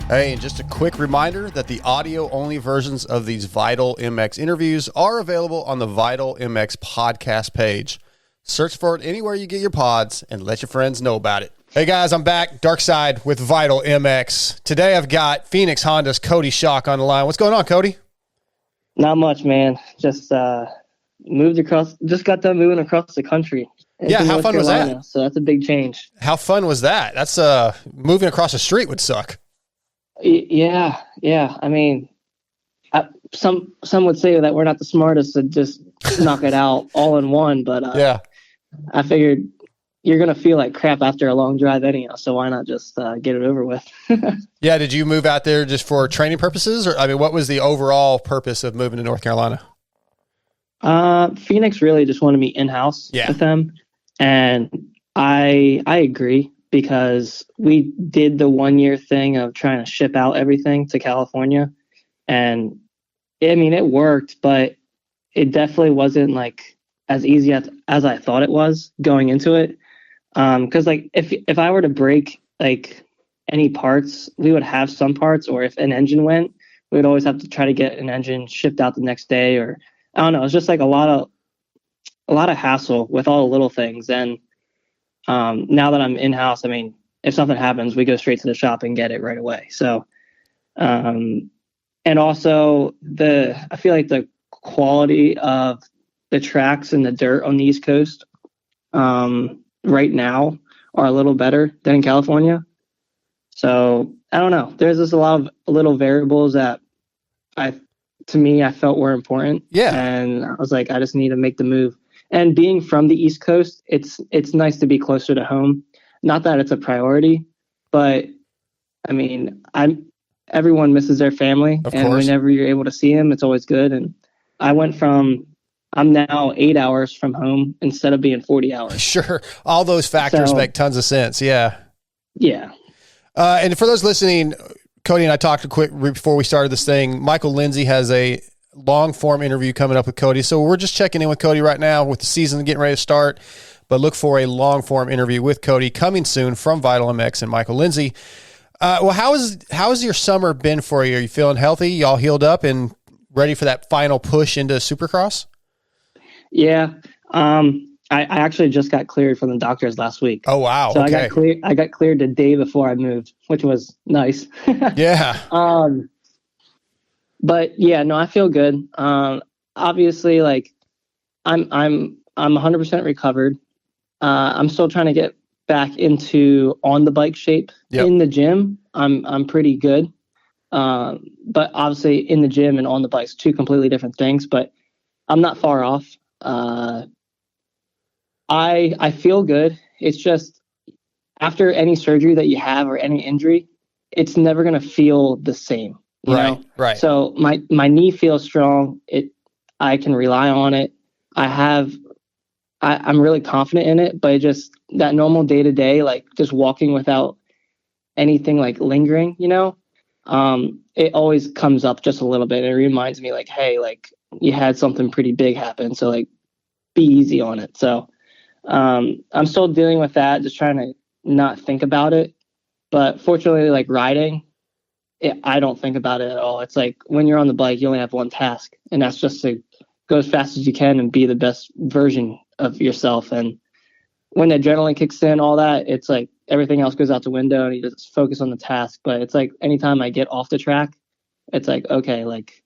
Hey, and just a quick reminder that the audio-only versions of these Vital MX interviews are available on the Vital MX podcast page. Search for it anywhere you get your pods and let your friends know about it. Hey guys, I'm back, Dark Side with Vital MX. Today I've got Phoenix Honda's Coty Schock on the line. What's going on, Coty? Not much, man. Just got done moving across the country. Yeah, how fun was that? So that's a big change. How fun was that? That's moving across the street would suck. Yeah. I mean, some would say that we're not the smartest to just knock it out all in one, but yeah, I figured you're gonna feel like crap after a long drive anyhow, so why not just get it over with? Yeah, did you move out there just for training purposes, or I mean, what was the overall purpose of moving to North Carolina? Phoenix really just wanted me in-house with them, and I agree. Because we did the 1 year thing of trying to ship out everything to California. And I mean, it worked, but it definitely wasn't like as easy as I thought it was going into it. Cause like if I were to break like any parts, we would have some parts, or if an engine went, we'd always have to try to get an engine shipped out the next day, or I don't know. It's just like a lot of hassle with all the little things. And now that I'm in-house, I mean, if something happens, we go straight to the shop and get it right away. So, and also I feel like the quality of the tracks and the dirt on the East Coast, right now are a little better than in California. So I don't know. There's just a lot of little variables that I felt were important. Yeah. And I was like, I just need to make the move. And being from the East Coast, it's nice to be closer to home. Not that it's a priority, but I mean, everyone misses their family, and whenever you're able to see them, it's always good. And I'm now 8 hours from home instead of being 40 hours. Sure, all those factors make tons of sense. Yeah. And for those listening, Coty and I talked before we started this thing. Michael Lindsay has a long form interview coming up with Coty. So we're just checking in with Coty right now with the season getting ready to start, but look for a long form interview with Coty coming soon from Vital MX and Michael Lindsay. Well, how has your summer been for you? Are you feeling healthy? Y'all healed up and ready for that final push into Supercross? Yeah. I actually just got cleared from the doctors last week. Oh, wow. So okay. I got cleared the day before I moved, which was nice. Yeah. But yeah, no, I feel good. Obviously, like I'm 100% recovered. I'm still trying to get back into on the bike shape. In the gym. I'm pretty good. But obviously in the gym and on the bike's two completely different things, but I'm not far off. I feel good. It's just after any surgery that you have or any injury, it's never going to feel the same. You know? Right. So my knee feels strong. I can rely on it. I'm really confident in it, but it just that normal day to day, like just walking without anything like lingering, it always comes up just a little bit. It reminds me like, hey, like you had something pretty big happen. So like be easy on it. So I'm still dealing with that, just trying to not think about it. But fortunately, like riding, I don't think about it at all. It's like when you're on the bike, you only have one task, and that's just to go as fast as you can and be the best version of yourself. And when the adrenaline kicks in, all that, it's like everything else goes out the window and you just focus on the task. But it's like anytime I get off the track, it's like, okay, like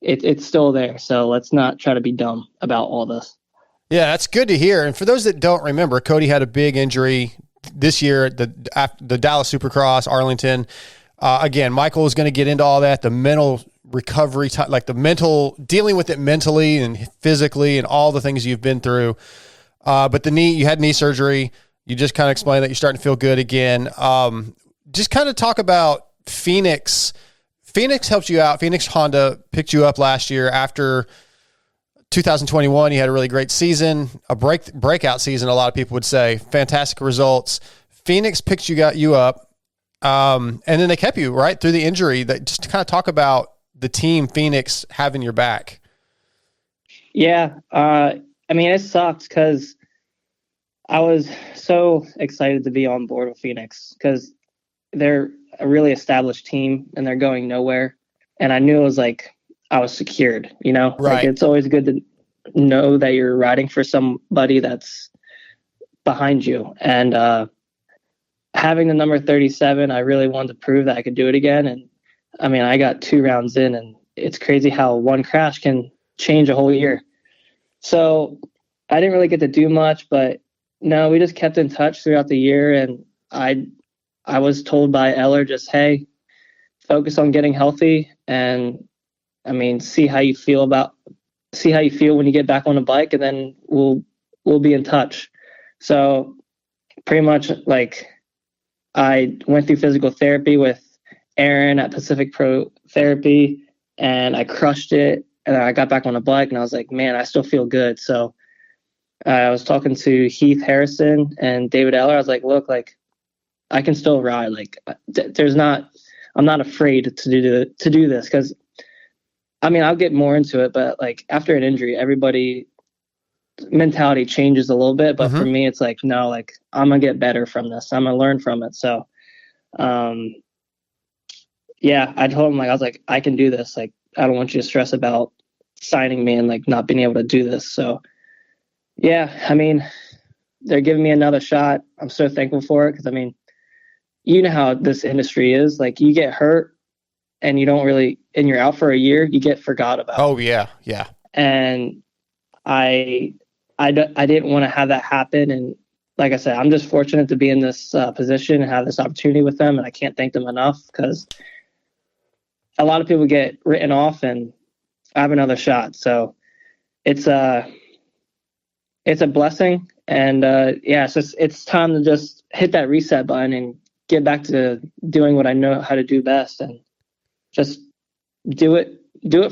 it's still there. So let's not try to be dumb about all this. Yeah, that's good to hear. And for those that don't remember, Coty had a big injury this year at the Dallas Supercross, Arlington. Again, Michael is going to get into all that, the mental recovery, like the mental, dealing with it mentally and physically and all the things you've been through. But you had knee surgery. You just kind of explained that you're starting to feel good again. Just kind of talk about Phoenix. Phoenix helped you out. Phoenix Honda picked you up last year after 2021. You had a really great season, a breakout season, a lot of people would say. Fantastic results. Phoenix picked you up. And then they kept you right through the injury. That just to kind of talk about the team Phoenix having your back. Yeah. I mean, it sucked because I was so excited to be on board with Phoenix because they're a really established team and they're going nowhere. And I knew it was like I was secured, Right. Like it's always good to know that you're riding for somebody that's behind you. And having the number 37, I really wanted to prove that I could do it again. And I mean, I got 2 rounds in, and it's crazy how one crash can change a whole year. So I didn't really get to do much, but no, we just kept in touch throughout the year. And I was told by Eller, just, hey, focus on getting healthy. And I mean, see how you feel when you get back on the bike, and then we'll be in touch. So pretty much like I went through physical therapy with Aaron at Pacific Pro Therapy, and I crushed it. And I got back on the bike, and I was like, man, I still feel good. So I was talking to Heath Harrison and David Eller. I was like, look, like I can still ride. Like I'm not afraid to do this, because I mean, I'll get more into it, but like after an injury, everybody mentality changes a little bit. But for me, it's like, no, like I'm gonna get better from this. I'm gonna learn from it. So, yeah, I told him, like, I was like, I can do this. Like, I don't want you to stress about signing me and like not being able to do this. So, yeah, I mean, they're giving me another shot. I'm so thankful for it, because I mean, you know how this industry is. Like, you get hurt and and you're out for a year, you get forgot about. Oh yeah. Yeah. And I didn't want to have that happen. And like I said, I'm just fortunate to be in this position and have this opportunity with them. And I can't thank them enough, because a lot of people get written off, and I have another shot. So it's a blessing. And yeah, it's time to just hit that reset button and get back to doing what I know how to do best, and just do it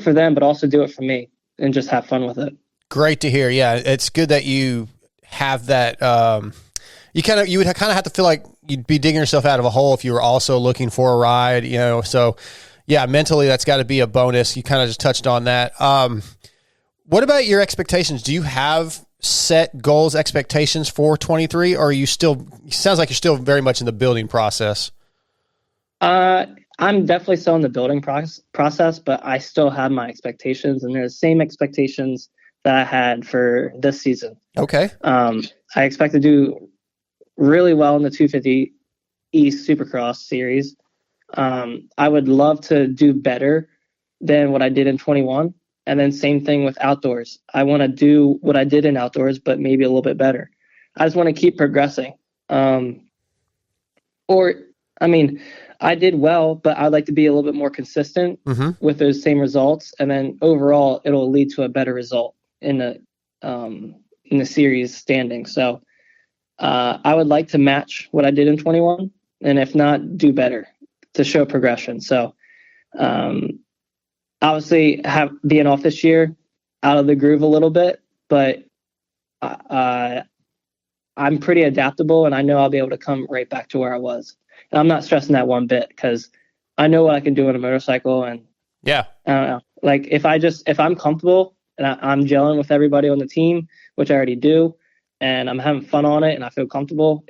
for them, but also do it for me, and just have fun with it. Great to hear. Yeah. It's good that you have that. You would kind of have to feel like you'd be digging yourself out of a hole if you were also looking for a ride, so yeah, mentally that's got to be a bonus. You kind of just touched on that. What about your expectations? Do you have set goals, expectations for 23, or are you still, it sounds like you're still very much in the building process? I'm definitely still in the building process, but I still have my expectations, and they're the same expectations that I had for this season. Okay. I expect to do really well in the 250 East Supercross series. I would love to do better than what I did in 21. And then same thing with outdoors. I want to do what I did in outdoors, but maybe a little bit better. I just want to keep progressing. I did well, but I'd like to be a little bit more consistent with those same results. And then overall, it'll lead to a better result in the series standing. So I would like to match what I did in 21, and if not, do better to show progression. So obviously being off this year, out of the groove a little bit, but I'm pretty adaptable, and I know I'll be able to come right back to where I was. And I'm not stressing that one bit, because I know what I can do on a motorcycle. And yeah, I don't know, like if I'm comfortable and I'm gelling with everybody on the team, which I already do, and I'm having fun on it and I feel comfortable,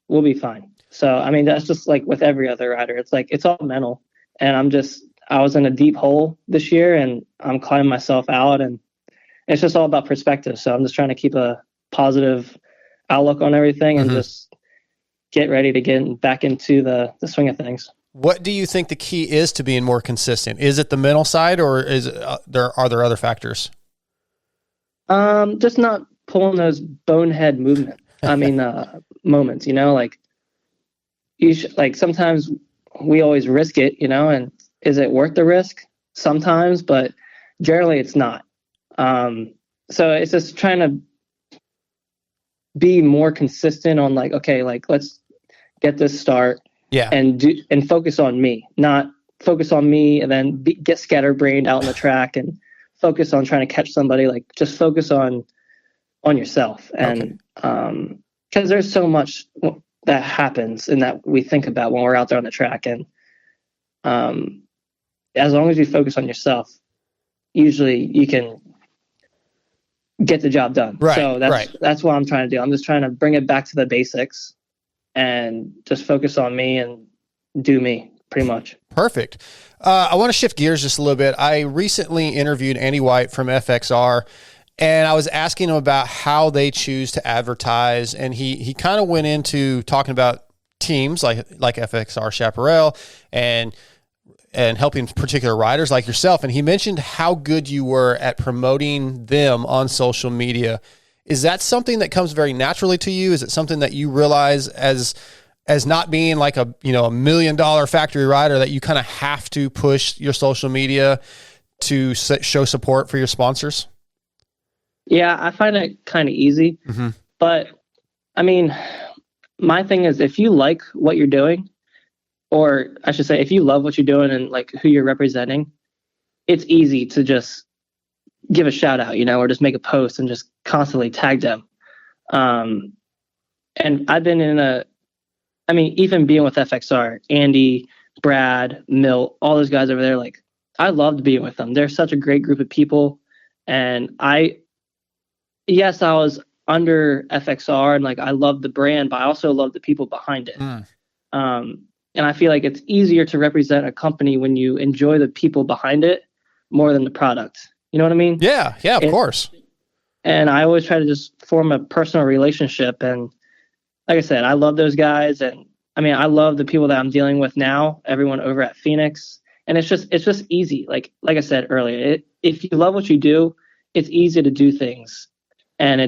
we'll be fine. So, I mean, that's just like with every other rider. It's like, it's all mental. And I was in a deep hole this year, and I'm climbing myself out, and it's just all about perspective. So I'm just trying to keep a positive outlook on everything, and just get ready to get back into the swing of things. What do you think the key is to being more consistent? Is it the mental side, or are there other factors? Just not pulling those bonehead moments, like sometimes we always risk it, and is it worth the risk? Sometimes, but generally it's not. So it's just trying to be more consistent on let's get this start, and focus on me, not focus on me and then get scatterbrained out on the track and focus on trying to catch somebody. Like, just focus on yourself. And because there's so much that happens and that we think about when we're out there on the track, and as long as you focus on yourself, usually you can get the job done. Right, so that's what I'm trying to do. I'm just trying to bring it back to the basics and just focus on me and do me pretty much. Perfect. I want to shift gears just a little bit. I recently interviewed Andy White from FXR, and I was asking him about how they choose to advertise. And he kind of went into talking about teams like FXR Chaparral and helping particular riders like yourself. And he mentioned how good you were at promoting them on social media. Is that something that comes very naturally to you? Is it something that you realize as not being like a $1 million factory rider that you kind of have to push your social media to show support for your sponsors? Yeah, I find it kind of easy, but I mean, my thing is if you like what you're doing, or I should say, if you love what you're doing and like who you're representing, it's easy to just give a shout out, or just make a post and just constantly tag them. And I've been even being with FXR, Andy, Brad, Milt, all those guys over there, like I loved being with them. They're such a great group of people. And I was under FXR and like I love the brand, but I also love the people behind it. And I feel like it's easier to represent a company when you enjoy the people behind it more than the product. You know what I mean? Yeah, of course. And I always try to just form a personal relationship. And like I said, I love those guys. And I mean, I love the people that I'm dealing with now, everyone over at Phoenix. And it's just easy. Like I said earlier, if you love what you do, it's easy to do things. And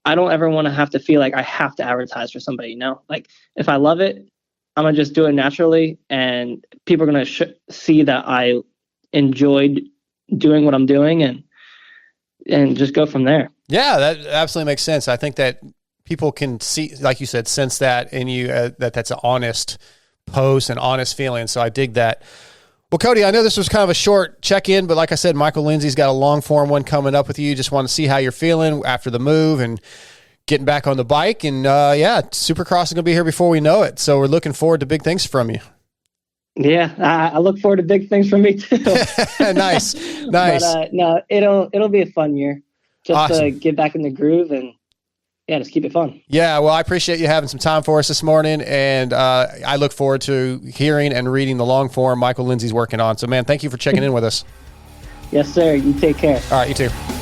I don't ever want to have to feel like I have to advertise for somebody. Like if I love it, I'm going to just do it naturally. And people are going to see that I enjoyed doing what I'm doing and just go from there. Yeah, that absolutely makes sense. I think that people can see, like you said, sense that in you, that's an honest post and honest feeling. So I dig that. Well, Coty, I know this was kind of a short check-in, but like I said, Michael Lindsay's got a long-form one coming up with you. Just want to see how you're feeling after the move and getting back on the bike. And Supercross is going to be here before we know it. So we're looking forward to big things from you. Yeah, I look forward to big things from me too. Nice. But, no, it'll be a fun year just awesome. To get back in the groove and just keep it fun. Yeah, well, I appreciate you having some time for us this morning, and I look forward to hearing and reading the long form Michael Lindsay's working on. So, man, thank you for checking in with us. Yes, sir. You take care. All right, you too.